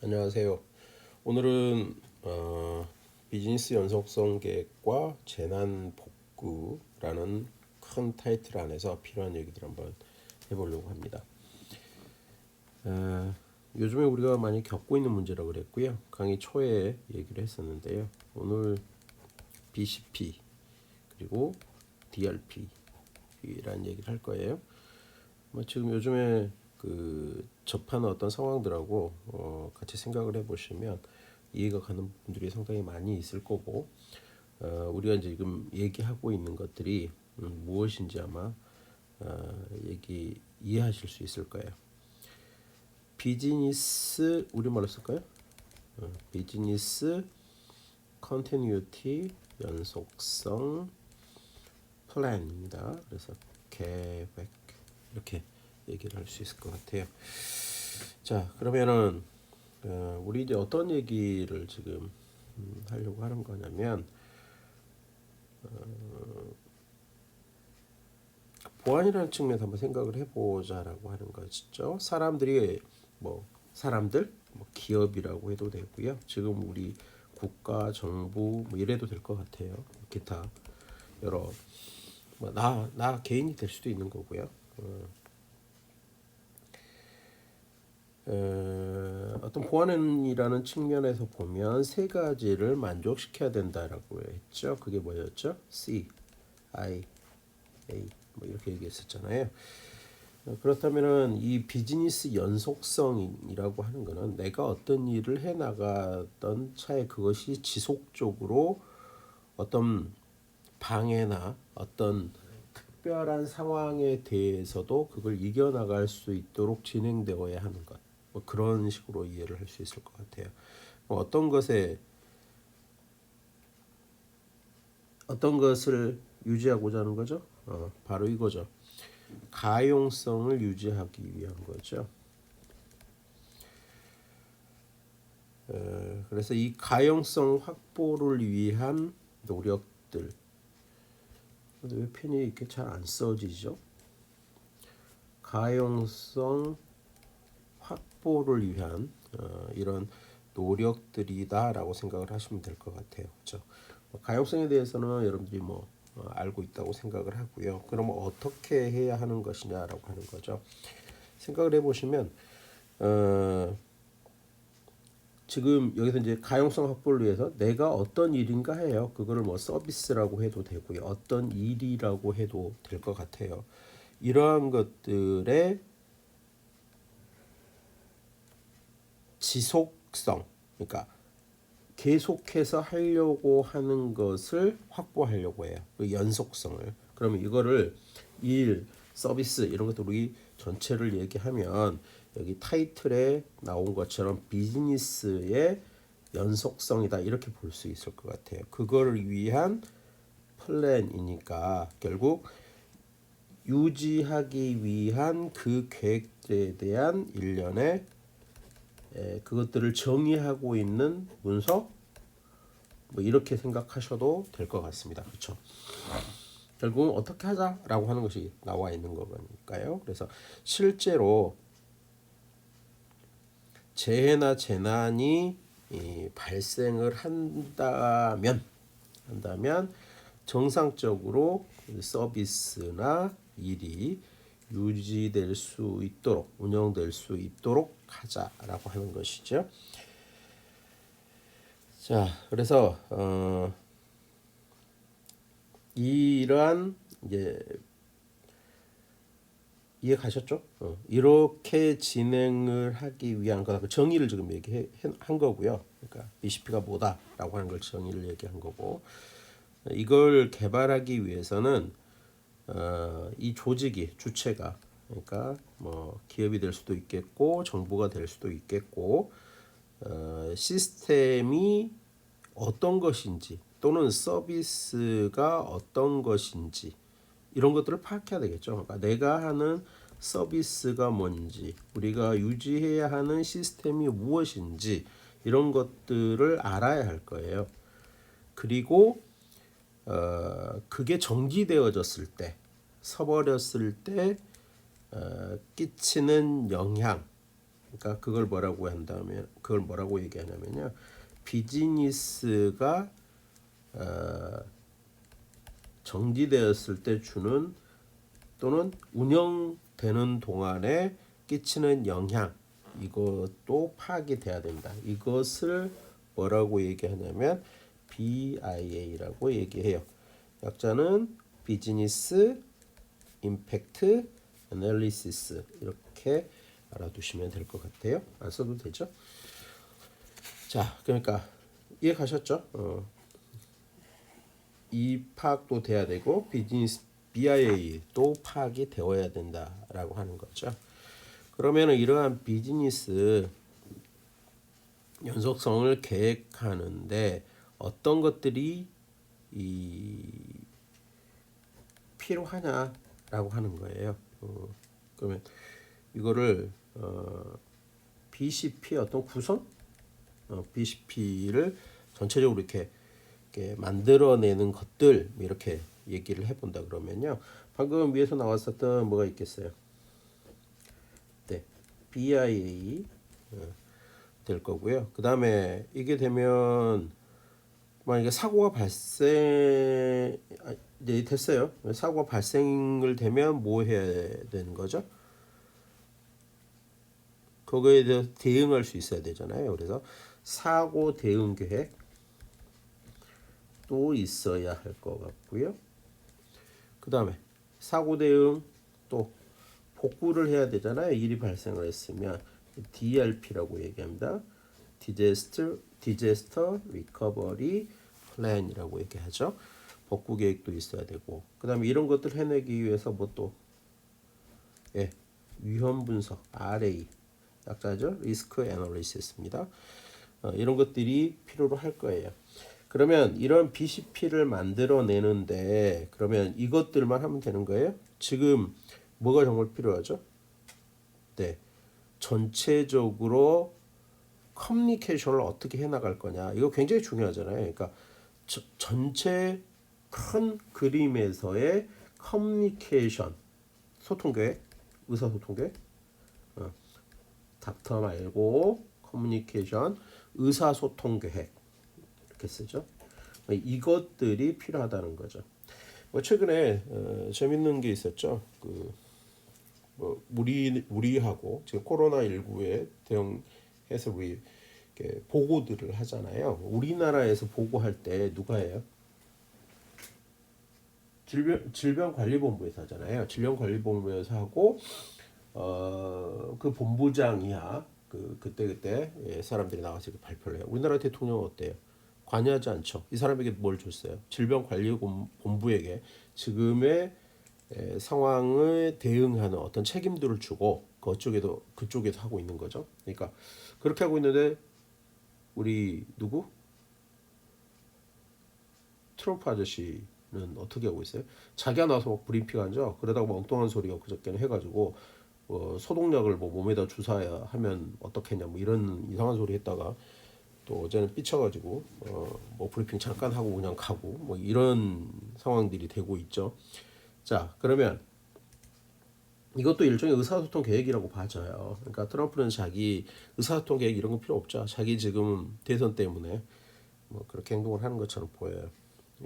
안녕하세요. 오늘은 비즈니스 연속성 계획과 재난 복구라는 큰 타이틀 안에서 필요한 얘기들 한번 해보려고 합니다. 요즘에 우리가 많이 겪고 있는 문제라고 그랬고요. 강의 초에 얘기를 했었는데요. 오늘 BCP 그리고 DRP라는 얘기를 할 거예요. 지금 요즘에 그 접하는 어떤 상황들하고 같이 생각을 해보시면 이해가 가는 분들이 상당히 많이 있을 거고, 우리가 이제 지금 얘기하고 있는 것들이 무엇인지 아마 이해하실 수 있을 거예요. 비즈니스 우리말로 쓸까요? 비즈니스 컨티뉴티 연속성 플랜입니다. 그래서 계획 이렇게 얘기를 할 수 있을 것 같아요. 자, 그러면은 우리 이제 어떤 얘기를 지금 하려고 하는 거냐면, 보안이라는 측면에서 한번 생각을 해보자라고 하는 것이죠. 사람들이 사람들 기업이라고 해도 되고요. 지금 우리 국가, 정부 이래도 될 것 같아요. 기타 여러 나 개인이 될 수도 있는 거고요. 어떤 보안이라는 측면에서 보면 세 가지를 만족시켜야 된다라고 했죠. 그게 뭐였죠? C, I, A 이렇게 얘기했었잖아요. 그렇다면은 이 비즈니스 연속성이라고 하는 거는 내가 어떤 일을 해 나가던 차에 그것이 지속적으로 어떤 방해나 어떤 특별한 상황에 대해서도 그걸 이겨나갈 수 있도록 진행되어야 하는 것. 그런 식으로 이해를 할 수 있을 것 같아요. 어떤 것을 유지하고자 하는 거죠? 바로 이거죠. 가용성을 유지하기 위한 거죠. 그래서 이 가용성 확보를 위한 노력들. 왜 펜이 이렇게 잘 안 써지죠? 가용성 확보를 위한 이런 노력들이다라고 생각을 하시면 될 것 같아요. 그렇죠? 가용성에 대해서는 여러분들이 알고 있다고 생각을 하고요. 그럼 어떻게 해야 하는 것이냐라고 하는 거죠. 생각을 해보시면 지금 여기서 이제 가용성 확보를 위해서 내가 어떤 일인가 해요. 그거를 서비스라고 해도 되고요. 어떤 일이라고 해도 될 것 같아요. 이러한 것들의 지속성, 그러니까 계속해서 하려고 하는 것을 확보하려고 해요. 그 연속성을. 그러면 이거를 일, 서비스 이런 것들 우리 전체를 얘기하면 여기 타이틀에 나온 것처럼 비즈니스의 연속성이다 이렇게 볼 수 있을 것 같아요. 그거를 위한 플랜이니까 결국 유지하기 위한 그 계획에 대한 일련의 그것들을 정의하고 있는 문서 이렇게 생각하셔도 될 것 같습니다. 그렇죠? 결국은 어떻게 하자라고 하는 것이 나와 있는 거니까요. 그래서 실제로 재해나 재난이 발생을 한다면 정상적으로 서비스나 일이 유지될 수 있도록 운영될 수 있도록 하자라고 하는 것이죠. 자, 그래서 이러한 이제 이해 가셨죠? 이렇게 진행을 하기 위한 거다. 그 정의를 지금 얘기한 거고요. 그러니까 BCP가 뭐다라고 하는 걸 정의를 얘기한 거고, 이걸 개발하기 위해서는 이 조직이 주체가 그러니까 기업이 될 수도 있겠고 정부가 될 수도 있겠고 시스템이 어떤 것인지 또는 서비스가 어떤 것인지 이런 것들을 파악해야 되겠죠. 그러니까 내가 하는 서비스가 뭔지, 우리가 유지해야 하는 시스템이 무엇인지 이런 것들을 알아야 할 거예요. 그리고 그게 정지되어졌을 때, 서버렸을 때 끼치는 영향 그러니까 그걸 뭐라고 얘기하냐면요. 비즈니스가 정지되었을 때 주는 또는 운영되는 동안에 끼치는 영향, 이것도 파악이 돼야 된다. 이것을 뭐라고 얘기하냐면 BIA라고 얘기해요. 약자는 비즈니스 임팩트 애널리시스, 이렇게 알아두시면 될 것 같아요. 안 써도 되죠? 자, 그러니까 이해 가셨죠? 이 파악도 돼야 되고 비즈니스 BIA도 파악이 되어야 된다라고 하는 거죠. 그러면은 이러한 비즈니스 연속성을 계획하는데 어떤 것들이 필요하냐라고 하는 거예요. 그러면 이거를 BCP의 어떤 구성, BCP를 전체적으로 이렇게 만들어내는 것들 이렇게 얘기를 해본다 그러면요. 방금 위에서 나왔었던 뭐가 있겠어요? 네, BIA 될 거고요. 그 다음에 이게 되면 만약에 사고가 발생 이제 됐어요. 사고가 발생을 되면 뭐 해야 되는 거죠? 그거에 대해서 대응할 수 있어야 되잖아요. 그래서 사고 대응 계획 또 있어야 할 것 같고요. 그 다음에 사고 대응 또 복구를 해야 되잖아요. 일이 발생을 했으면 DRP라고 얘기합니다. Disaster Recovery Plan이라고 얘기하죠. 복구 계획도 있어야 되고, 그 다음에 이런 것들 해내기 위해서 뭐 또 위험 분석 RA, 약자죠. 리스크 애널리시스입니다. 이런 것들이 필요로 할 거예요. 그러면 이런 BCP를 만들어내는데 그러면 이것들만 하면 되는 거예요? 지금 뭐가 정말 필요하죠? 네, 전체적으로 커뮤니케이션을 어떻게 해나갈 거냐, 이거 굉장히 중요하잖아요. 그러니까 전체 큰 그림에서의 커뮤니케이션, 소통계획, 의사소통계획, 닥터 말고 커뮤니케이션, 의사소통계획 이렇게 쓰죠. 이것들이 필요하다는 거죠. 뭐 최근에 재밌는 게 있었죠. 뭐 우리하고 지금 코로나 19에 대응해서 우리 이렇게 보고들을 하잖아요. 우리나라에서 보고할 때 누가 해요? 질병관리본부에서 하잖아요. 질병관리본부에서 하고 그 본부장이야 그때 사람들이 나가서 발표를 해요. 우리나라 대통령은 어때요? 관여하지 않죠. 이 사람에게 뭘 줬어요? 질병관리본부에게 지금의 상황을 대응하는 어떤 책임들을 주고 그쪽에도 하고 있는 거죠. 그러니까 그렇게 하고 있는데 우리 누구? 트럼프 아저씨는 어떻게 하고 있어요? 자기가 나와서 막 브리핑 하죠. 그러다가 뭐 엉뚱한 소리가 그저께는 해가지고 소독약을 뭐 몸에다 주사야 하면 어떻겠냐 뭐 이런 이상한 소리 했다가 또 어제는 삐쳐가지고 뭐 브리핑 잠깐 하고 그냥 가고 뭐 이런 상황들이 되고 있죠. 자, 그러면 이것도 일종의 의사소통 계획이라고 봐져요. 그러니까 트럼프는 자기 의사소통 계획 이런 거 필요 없죠. 자기 지금 대선 때문에 뭐 그렇게 행동을 하는 것처럼 보여요.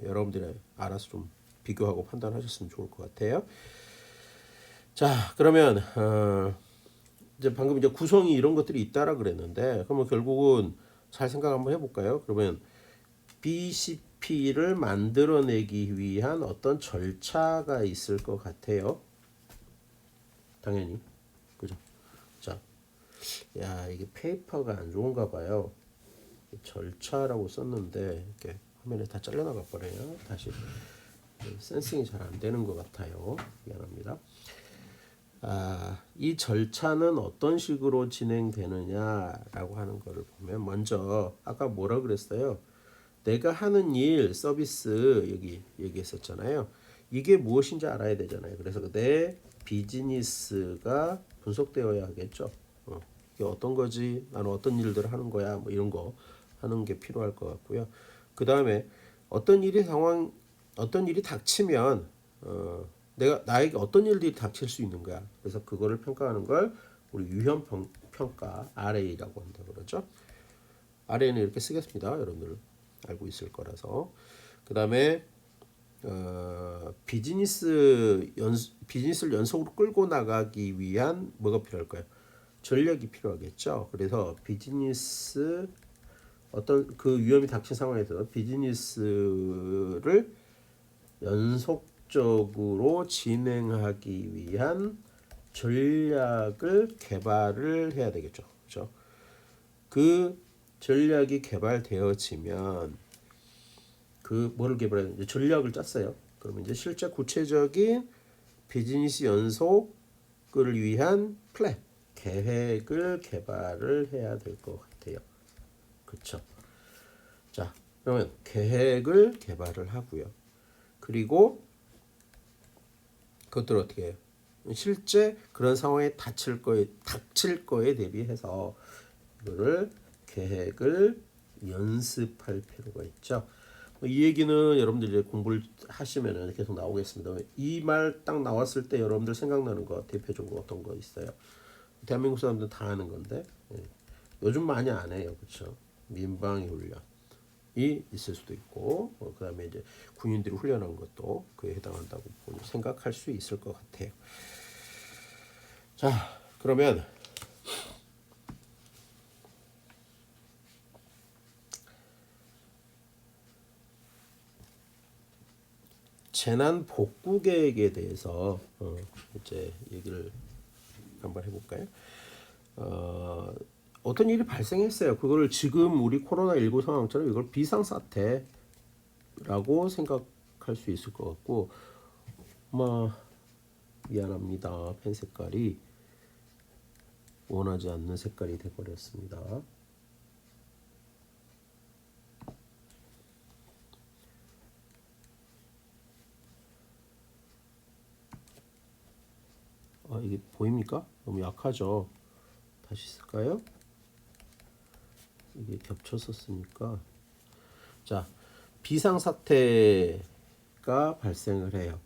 여러분들이 알아서 좀 비교하고 판단하셨으면 좋을 것 같아요. 자, 그러면 이제 방금 이제 구성이 이런 것들이 있다라 그랬는데, 그러면 결국은 잘 생각 한번 해볼까요? 그러면 BCP를 만들어내기 위한 어떤 절차가 있을 것 같아요. 당연히, 그죠? 자, 야, 이게 페이퍼가 안 좋은가 봐요. 절차라고 썼는데 이렇게 화면에 다 잘려나가 버려요. 다시 센싱이 잘 안 되는 것 같아요. 미안합니다. 이 절차는 어떤 식으로 진행되느냐라고 하는 것을 보면 먼저 아까 뭐라 그랬어요? 내가 하는 일, 서비스 여기 얘기했었잖아요. 이게 무엇인지 알아야 되잖아요. 그래서 내 비즈니스가 분석되어야 하겠죠. 이게 어떤 거지? 나는 어떤 일들을 하는 거야? 뭐 이런 거 하는 게 필요할 것 같고요. 그 다음에 어떤 일이 닥치면 나에게 어떤 일들이 닥칠 수 있는 거야. 그래서 그거를 평가하는 걸 우리 유형 평가 RA라고 한다 그러죠. RA는 이렇게 쓰겠습니다. 여러분들 알고 있을 거라서. 그다음에 비즈니스를 연속으로 끌고 나가기 위한 뭐가 필요할까요? 전략이 필요하겠죠. 그래서 비즈니스 어떤 그 위험이 닥친 상황에서 비즈니스를 연속적으로 진행하기 위한 전략을 개발을 해야 되겠죠. 그렇죠? 그 전략이 개발되어지면 그 뭐를 개발해야 되는지 전략을 짰어요. 그러면 이제 실제 구체적인 비즈니스 연속을 위한 플랜, 계획을 개발을 해야 될 것 같아요. 그렇죠? 자, 그러면 계획을 개발을 하고요. 그리고 그것들 어떻게 해요? 실제 그런 상황에 닥칠 거에 대비해서 이거를 계획을 연습할 필요가 있죠. 이 얘기는 여러분들이 공부를 하시면 계속 나오겠습니다. 이 말 딱 나왔을 때 여러분들 생각나는 거 대표적으로 어떤 거 있어요? 대한민국 사람들 다 아는 건데 요즘 많이 안 해요, 그렇죠? 민방위 훈련이 있을 수도 있고, 그다음에 이제 군인들이 훈련한 것도 그에 해당한다고 생각할 수 있을 것 같아요. 자, 그러면 재난 복구 계획에 대해서 이제 얘기를 한번 해볼까요? 어떤 일이 발생했어요. 그걸 지금 우리 코로나19 상황처럼 이걸 비상사태라고 생각할 수 있을 것 같고, 미안합니다. 펜 색깔이 원하지 않는 색깔이 돼버렸습니다. 이게 보입니까? 너무 약하죠. 다시 쓸까요? 이게 겹쳐서 쓰니까. 자, 비상사태가 발생을 해요.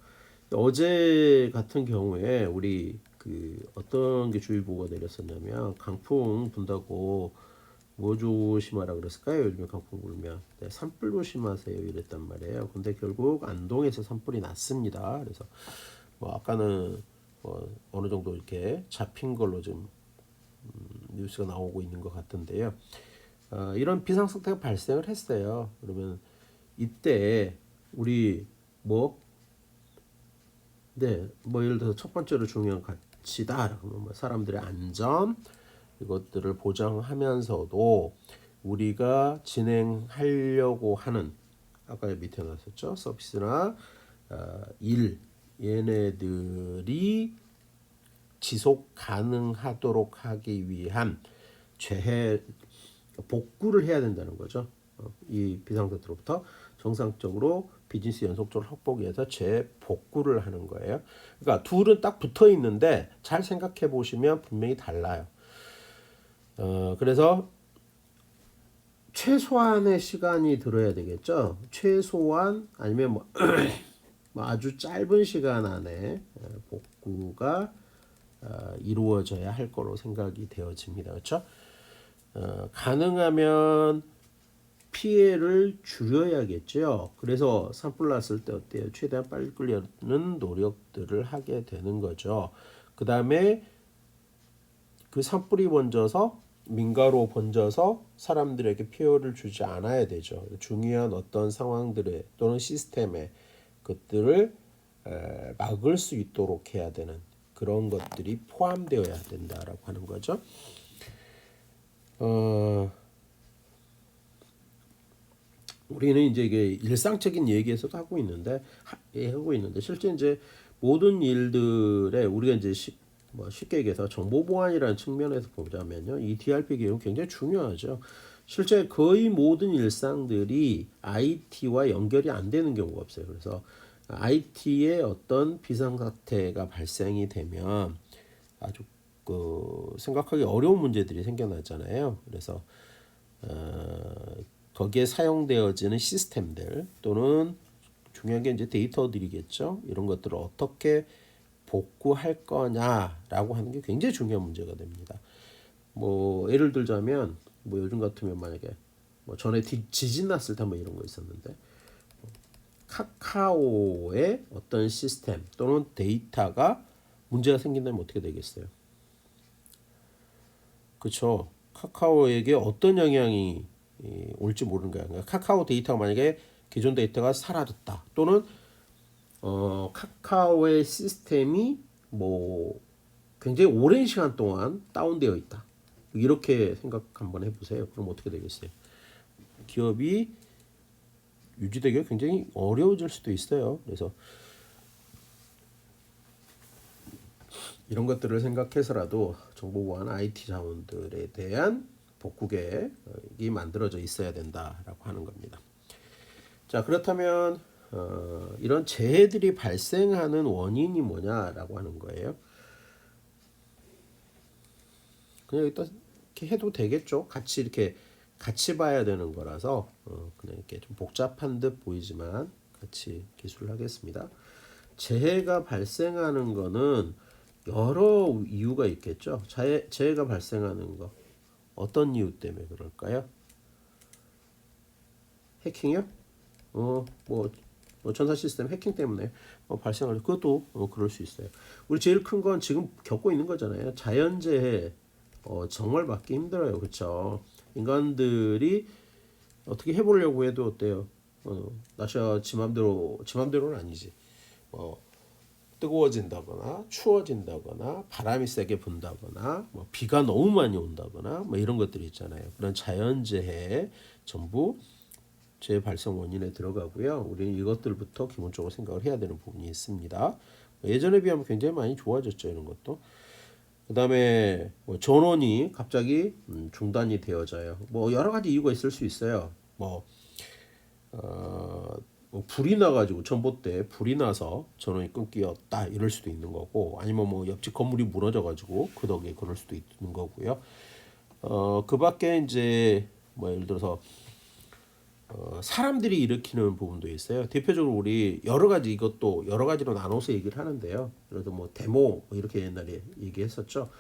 어제 같은 경우에 우리 그 어떤 게 주의보가 내렸었냐면 강풍 분다고 뭐 조심하라 그랬을까요? 요즘에 강풍 불면 산불 조심하세요 이랬단 말이에요. 근데 결국 안동에서 산불이 났습니다. 그래서 아까는 어느 정도 이렇게 잡힌 걸로 좀 뉴스가 나오고 있는 것 같은데요. 이런 비상사태가 발생을 했어요. 그러면 이때 우리 예를 들어서 첫 번째로 중요한 가치다. 그러면 사람들의 안전 이것들을 보장하면서도 우리가 진행하려고 하는 아까 밑에 나왔었죠. 서비스나 일 얘네들이 지속 가능하도록 하기 위한 복구를 해야 된다는 거죠. 이 비상사태로부터 정상적으로 비즈니스 연속적으로 확보하기 위해서 재복구를 하는 거예요. 그러니까 둘은 딱 붙어 있는데 잘 생각해 보시면 분명히 달라요. 그래서 최소한의 시간이 들어야 되겠죠. 최소한 아니면 아주 짧은 시간 안에 복구가 이루어져야 할 거로 생각이 되어집니다. 그렇죠? 가능하면 피해를 줄여야겠죠. 그래서 산불 났을 때 어때요? 최대한 빨리 끌려는 노력들을 하게 되는 거죠. 그 다음에 그 산불이 번져서 민가로 번져서 사람들에게 피해를 주지 않아야 되죠. 중요한 어떤 상황들에 또는 시스템에 것들을 막을 수 있도록 해야 되는 그런 것들이 포함되어야 된다라고 하는 거죠. 우리는 이제 이게 일상적인 얘기에서도 하고 있는데 실제 이제 모든 일들에 우리가 이제 쉽게 얘기해서 정보 보안이라는 측면에서 보자면요, 이 DRP 기능은 굉장히 중요하죠. 실제 거의 모든 일상들이 IT와 연결이 안 되는 경우가 없어요. 그래서 IT의 어떤 비상사태가 발생이 되면 아주 생각하기 어려운 문제들이 생겨나잖아요. 그래서 거기에 사용되어지는 시스템들 또는 중요한 게 이제 데이터들이겠죠. 이런 것들을 어떻게 복구할 거냐라고 하는 게 굉장히 중요한 문제가 됩니다. 뭐 예를 들자면 뭐 요즘 같으면 만약에 뭐 전에 지진 났을 때 뭐 이런 거 있었는데 카카오의 어떤 시스템 또는 데이터가 문제가 생긴다면 어떻게 되겠어요? 그렇죠. 카카오에게 어떤 영향이 올지 모르는 거야. 그러니까 카카오 데이터가 만약에 기존 데이터가 사라졌다 또는 카카오의 시스템이 뭐 굉장히 오랜 시간 동안 다운되어 있다. 이렇게 생각 한번 해보세요. 그럼 어떻게 되겠어요? 기업이 유지되기가 굉장히 어려워질 수도 있어요. 그래서 이런 것들을 생각해서라도 정보보안 IT 자원들에 대한 복구계획이 만들어져 있어야 된다라고 하는 겁니다. 자, 그렇다면 이런 재해들이 발생하는 원인이 뭐냐라고 하는 거예요. 그냥 일단 이렇게 해도 되겠죠. 같이 이렇게 같이 봐야 되는 거라서 그냥 이렇게 좀 복잡한 듯 보이지만 같이 기술을 하겠습니다. 재해가 발생하는 거는 여러 이유가 있겠죠. 재해가 발생하는 거 어떤 이유 때문에 그럴까요? 해킹이요? 뭐 전사 시스템 해킹 때문에 발생할 그것도 그럴 수 있어요. 우리 제일 큰 건 지금 겪고 있는 거잖아요. 자연재해 정말 막기 힘들어요. 그렇죠? 인간들이 어떻게 해보려고 해도 어때요? 날씨가 지 맘대로는 아니지. 뜨거워진다거나 추워진다거나 바람이 세게 분다거나 뭐 비가 너무 많이 온다거나 뭐 이런 것들이 있잖아요. 그런 자연재해 전부 재발생 원인에 들어가고요. 우리는 이것들부터 기본적으로 생각을 해야 되는 부분이 있습니다. 예전에 비하면 굉장히 많이 좋아졌죠. 이런 것도. 그 다음에 뭐 전원이 갑자기 중단이 되어져요. 뭐 여러 가지 이유가 있을 수 있어요. 뭐 불이 나가지고 전봇대에 불이 나서 전원이 끊기었다 이럴 수도 있는 거고 아니면 뭐 옆집 건물이 무너져가지고 그 덕에 그럴 수도 있는 거고요. 그 밖에 이제 뭐 예를 들어서 사람들이 일으키는 부분도 있어요. 대표적으로 우리 여러 가지 이것도 여러 가지로 나눠서 얘기를 하는데요. 그래도 뭐 데모 뭐 이렇게 옛날에 얘기했었죠.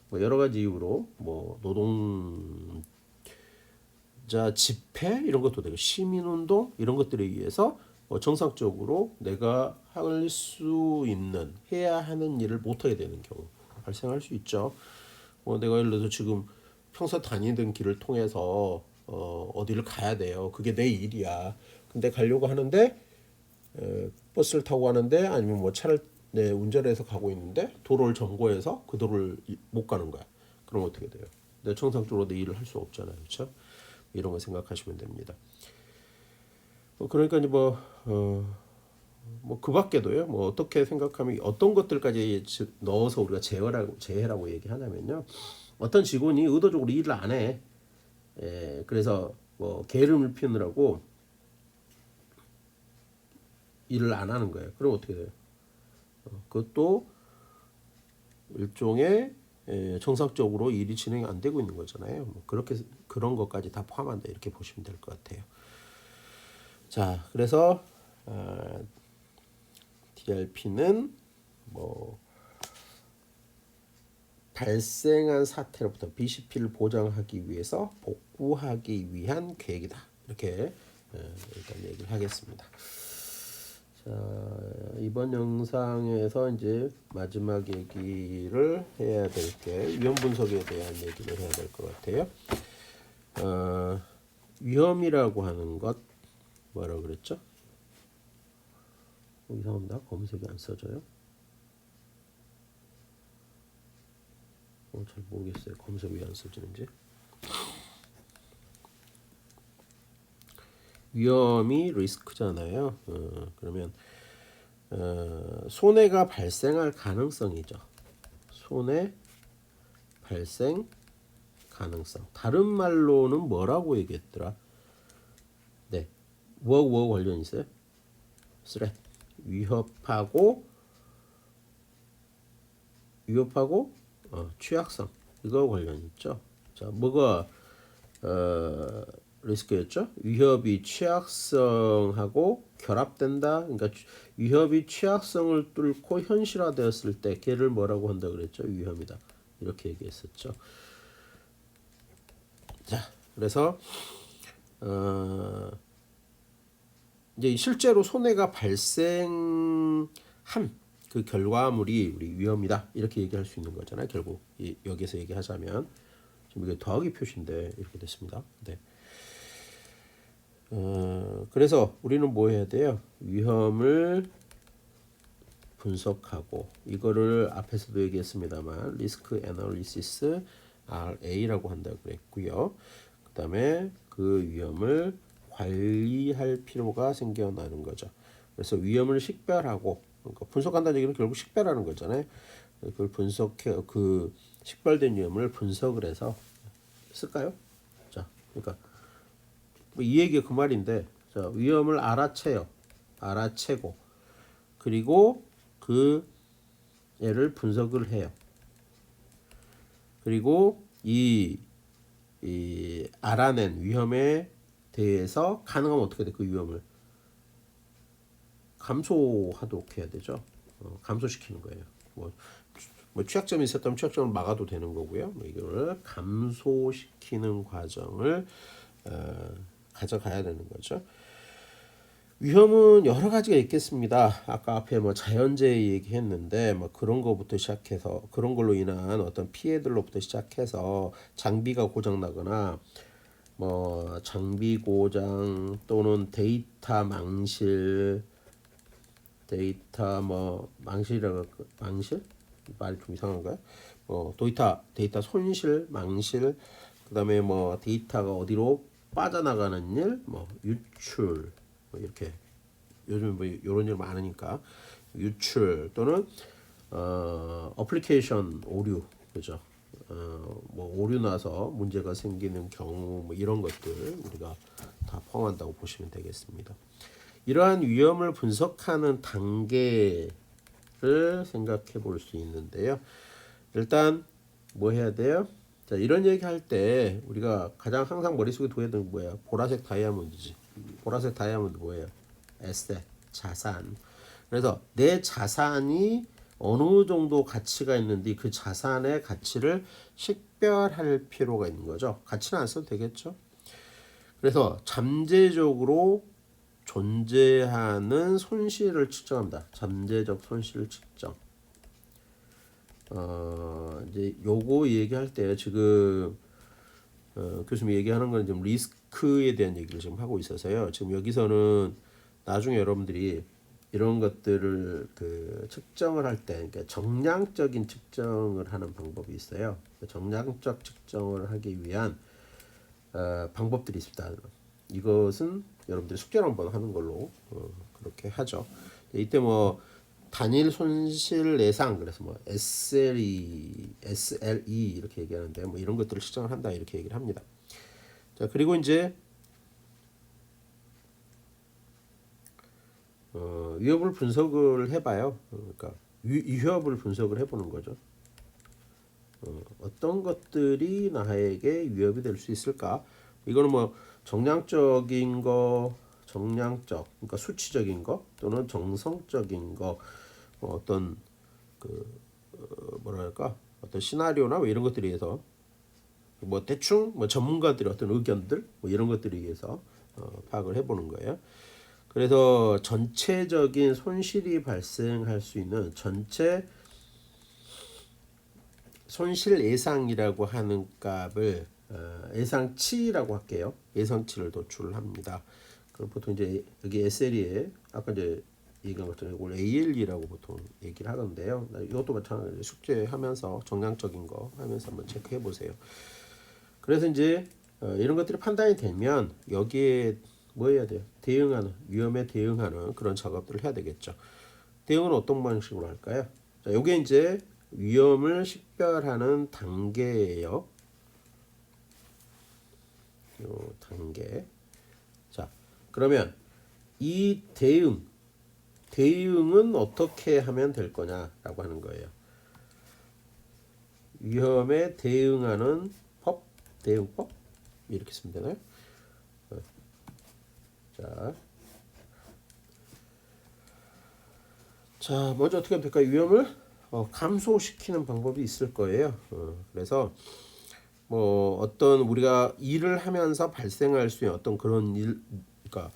뭐 여러 가지 이유로 뭐 노동자 집회 이런 것도 되고 시민운동 이런 것들에 의해서 정상적으로 내가 할 수 있는 해야 하는 일을 못하게 되는 경우 발생할 수 있죠. 내가 예를 들어서 지금 평소 다니던 길을 통해서 어디를 가야 돼요. 그게 내 일이야. 근데 가려고 하는데 버스를 타고 가는데 아니면 뭐 차를 내 운전해서 가고 있는데 도로를 점거해서 그 도로를 못 가는 거야. 그럼 어떻게 돼요? 내 정상적으로 내 일을 할 수 없잖아요. 그렇죠? 이런 거 생각하시면 됩니다. 그러니까 이제 뭐 그 밖에도요. 뭐 어떻게 생각하면 어떤 것들까지 넣어서 우리가 재해라고 얘기하냐면요. 어떤 직원이 의도적으로 일을 안 해. 그래서 뭐 게으름을 피우느라고 일을 안 하는 거예요. 그럼 어떻게 돼요? 그것도 일종의 정상적으로 일이 진행이 안 되고 있는 거잖아요. 뭐 그렇게 그런 것까지 다 포함한다 이렇게 보시면 될 것 같아요. 자, 그래서 DRP는 뭐 발생한 사태로부터 BCP를 보장하기 위해서 복구하기 위한 계획이다. 이렇게 일단 얘기를 하겠습니다. 자, 이번 영상에서 이제 마지막 얘기를 해야 될 게 위험 분석에 대한 얘기를 해야 될 것 같아요. 위험이라고 하는 것 뭐라고 그랬죠? 이상합니다. 검색이 안 써져요. 잘 모르겠어요. 검색 왜 안 써지는지. 위험이 리스크잖아요. 그러면 손해가 발생할 가능성이죠. 손해 발생 가능성. 다른 말로는 뭐라고 얘기했더라? 네, 뭐하고 관련 있어요? threat. 위협하고 취약성. 이거 관련 있죠. 자, 뭐가 리스크였죠? 위협이 취약성하고 결합된다. 그러니까 위협이 취약성을 뚫고 현실화되었을 때 걔를 뭐라고 한다 그랬죠? 위험이다. 이렇게 얘기했었죠. 자, 그래서 이제 실제로 손해가 발생한 그 결과물이 우리 위험이다 이렇게 얘기할 수 있는 거잖아요. 결국 여기서 얘기하자면 지금 이게 더하기 표시인데 이렇게 됐습니다. 네. 그래서 우리는 뭐 해야 돼요? 위험을 분석하고 이거를 앞에서도 얘기했습니다만 리스크 애널리시스 RA라고 한다고 그랬고요. 그다음에 그 위험을 관리할 필요가 생겨나는 거죠. 그래서 위험을 식별하고 그러니까 분석한다는 얘기는 결국 식별하는 거잖아요. 그걸 분석해 그 식별된 위험을 분석을 해서 쓸까요? 자, 그러니까 뭐이 얘기가 그 말인데, 자, 위험을 알아채요. 알아채고 그리고 그 얘를 분석을 해요. 그리고 이 알아낸 위험에 대해서 가능하면 어떻게 돼? 그 위험을 감소하도록 해야 되죠. 감소시키는 거예요. 뭐 취약점이 있었다면 취약점을 막아도 되는 거고요. 뭐 이거를 감소시키는 과정을 가져가야 되는 거죠. 위험은 여러 가지가 있겠습니다. 아까 앞에 뭐 자연재해 얘기했는데 뭐 그런 거부터 시작해서 그런 걸로 인한 어떤 피해들로부터 시작해서 장비가 고장 나거나 뭐 장비 고장 또는 데이터 망실 데이터 뭐 망실이라고 망실 말이 좀 이상한가요? 데이터 손실 망실 그다음에 뭐 데이터가 어디로 빠져나가는 일, 뭐 유출 뭐 이렇게 요즘 뭐 이런 일 많으니까 유출 또는 어플리케이션 오류 그죠? 뭐 오류 나서 문제가 생기는 경우 뭐 이런 것들 우리가 다 포함한다고 보시면 되겠습니다. 이러한 위험을 분석하는 단계를 생각해 볼 수 있는데요. 일단 뭐 해야 돼요? 자, 이런 얘기 할 때 우리가 가장 항상 머릿속에 둬야 되는 게 뭐예요? 보라색 다이아몬드지. 보라색 다이아몬드 뭐예요? 에셋, 자산. 그래서 내 자산이 어느 정도 가치가 있는데 그 자산의 가치를 식별할 필요가 있는 거죠. 가치는 안 써도 되겠죠. 그래서 잠재적으로 존재하는 손실을 측정합니다. 잠재적 손실 측정. 이제 요거 얘기할 때 지금 교수님이 얘기하는 건 좀 리스크에 대한 얘기를 지금 하고 있어서요. 지금 여기서는 나중에 여러분들이 이런 것들을 그 측정을 할 때, 그러니까 정량적인 측정을 하는 방법이 있어요. 정량적 측정을 하기 위한 방법들이 있습니다. 이것은 여러분들이 숙제를 한번 하는 걸로 그렇게 하죠. 이때 뭐 단일 손실 예상 그래서 뭐 SLE 이렇게 얘기하는데 뭐 이런 것들을 측정을 한다 이렇게 얘기를 합니다. 자, 그리고 이제 위협을 분석을 해봐요. 그러니까 위협을 분석을 해보는 거죠. 어떤 것들이 나에게 위협이 될 수 있을까? 이거는 뭐 정량적인 거, 그러니까 수치적인 거 또는 정성적인 거, 뭐 어떤 그 뭐랄까 어떤 시나리오나 뭐 이런 것들에 의해서 뭐 대충 뭐 전문가들의 어떤 의견들 뭐 이런 것들에 의해서 파악을 해보는 거예요. 그래서 전체적인 손실이 발생할 수 있는 전체 손실 예상이라고 하는 값을 예상치라고 할게요. 예상치를 도출을 합니다. 그럼 보통 이제 여기 SLE에 아까 이제 얘기한 것처럼 이걸 ALE라고 보통 얘기를 하던데요. 이것도 마찬가지로 숙제하면서 정량적인 거 하면서 한번 체크해 보세요. 그래서 이제 이런 것들이 판단이 되면 여기에 뭐 해야 돼요? 대응하는 위험에 대응하는 그런 작업들을 해야 되겠죠. 대응은 어떤 방식으로 할까요? 자, 요게 이제 위험을 식별하는 단계예요. 요 단계. 자, 그러면 이 대응은 어떻게 하면 될 거냐라고 하는 거예요. 위험에 대응하는 법, 대응법 이렇게 쓰면 되나요? 자, 먼저 어떻게 하면 될까요? 위험을 감소시키는 방법이 있을 거예요. 그래서 뭐 어떤 우리가 일을 하면서 발생할 수 있는 어떤 그런 일, 그러니까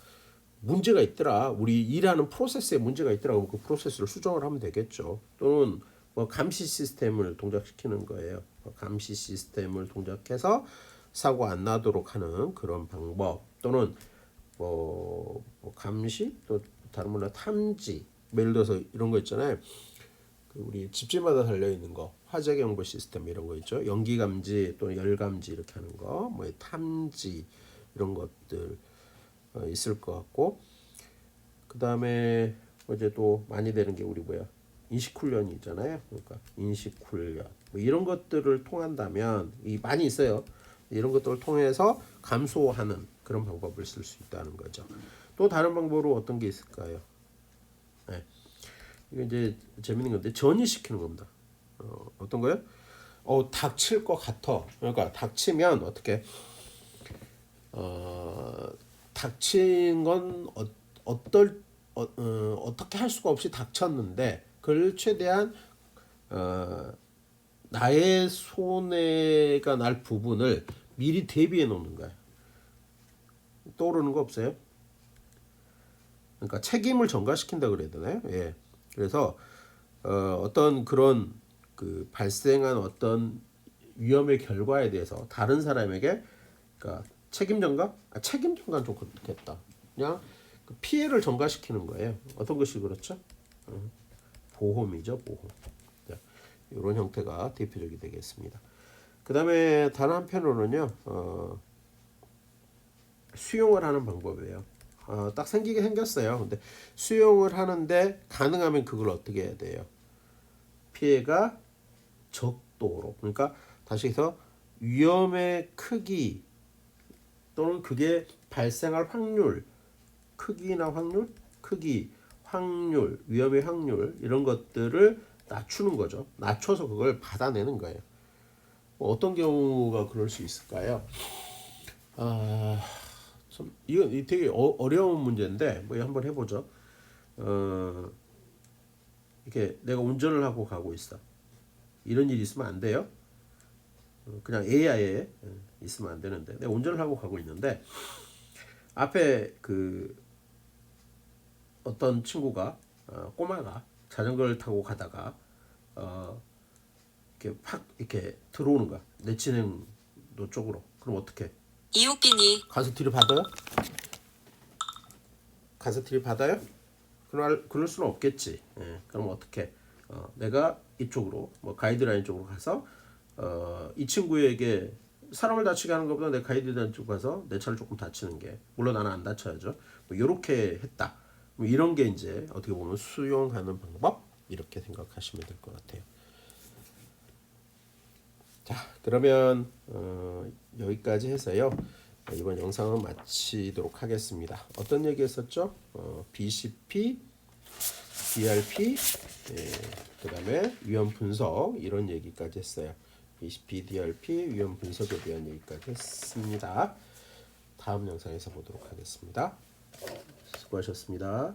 문제가 있더라. 우리 일하는 프로세스에 문제가 있더라고. 그 프로세스를 수정을 하면 되겠죠. 또는 뭐 감시 시스템을 동작시키는 거예요. 감시 시스템을 동작해서 사고 안 나도록 하는 그런 방법, 또는 뭐 감시, 또 다른 말로 탐지, 예를 들어서 이런 거 있잖아요. 그 우리 집집마다 달려 있는 거, 화재 경보 시스템 이런 거 있죠. 연기 감지 또는 열 감지 이렇게 하는 거, 뭐 탐지 이런 것들 있을 것 같고, 그 다음에 이제 또 많이 되는 게 우리 뭐야, 인식 훈련이 있잖아요. 그러니까 인식 훈련 뭐 이런 것들을 통한다면 이 많이 있어요. 이런 것들을 통해서 감소하는 그런 방법을 쓸 수 있다는 거죠. 또 다른 방법으로 어떤 게 있을까요? 네. 이게 이제 재밌는 건데 전이시키는 겁니다. 어떤 거요? 닥칠 것 같아. 그러니까 닥치면 어떻게? 닥친 건 어떻게 할 수가 없이 닥쳤는데 그걸 최대한 나의 손해가 날 부분을 미리 대비해 놓는 거야. 떠오르는 거 없어요? 그러니까 책임을 전가시킨다 그래야 되나요? 예. 그래서 어떤 그런 그 발생한 어떤 위험의 결과에 대해서 다른 사람에게, 그러니까 책임 전가? 책임 전가는 좀 그렇겠다. 그냥 그 피해를 전가시키는 거예요. 어떤 것이 그렇죠? 보험이죠, 보험. 이런 형태가 대표적이 되겠습니다. 그 다음에 다른 한편으로는요, 수용을 하는 방법이에요. 딱 생기게 생겼어요. 근데 수용을 하는데 가능하면 그걸 어떻게 해야 돼요? 피해가 적도록. 그러니까 다시 해서 위험의 크기 또는 그게 발생할 확률, 크기나 확률, 크기, 확률, 위험의 확률 이런 것들을 낮추는 거죠. 낮춰서 그걸 받아내는 거예요. 어떤 경우가 그럴 수 있을까요? 참 이거 되게 어려운 문제인데 뭐 한번 해보죠. 이렇게 내가 운전을 하고 가고 있어. 이런 일이 있으면 안 돼요. 그냥 AI에 있으면 안 되는데 내가 운전을 하고 가고 있는데 앞에 그 어떤 친구가 꼬마가 자전거를 타고 가다가 이렇게 팍 이렇게 들어오는 거야. 내 진행도 쪽으로. 그럼 어떻게? 이웃빈이 가서 들이받아요? 가서 들이받아요? 그럴 수는 없겠지. 예, 그럼 어떻게? 내가 이쪽으로 뭐 가이드라인 쪽으로 가서 이 친구에게 사람을 다치게 하는 것보다 내 가이드라인 쪽 가서 내 차를 조금 다치는 게, 물론 나는 안 다쳐야죠. 뭐 이렇게 했다. 뭐 이런 게 이제 어떻게 보면 수용하는 방법, 이렇게 생각하시면 될 것 같아요. 자, 그러면 여기까지 해서요. 이번 영상은 마치도록 하겠습니다. 어떤 얘기 했었죠? BCP, DRP, 그 다음에 위험 분석 이런 얘기까지 했어요. BCP, DRP, 위험 분석에 대한 얘기까지 했습니다. 다음 영상에서 보도록 하겠습니다. 수고하셨습니다.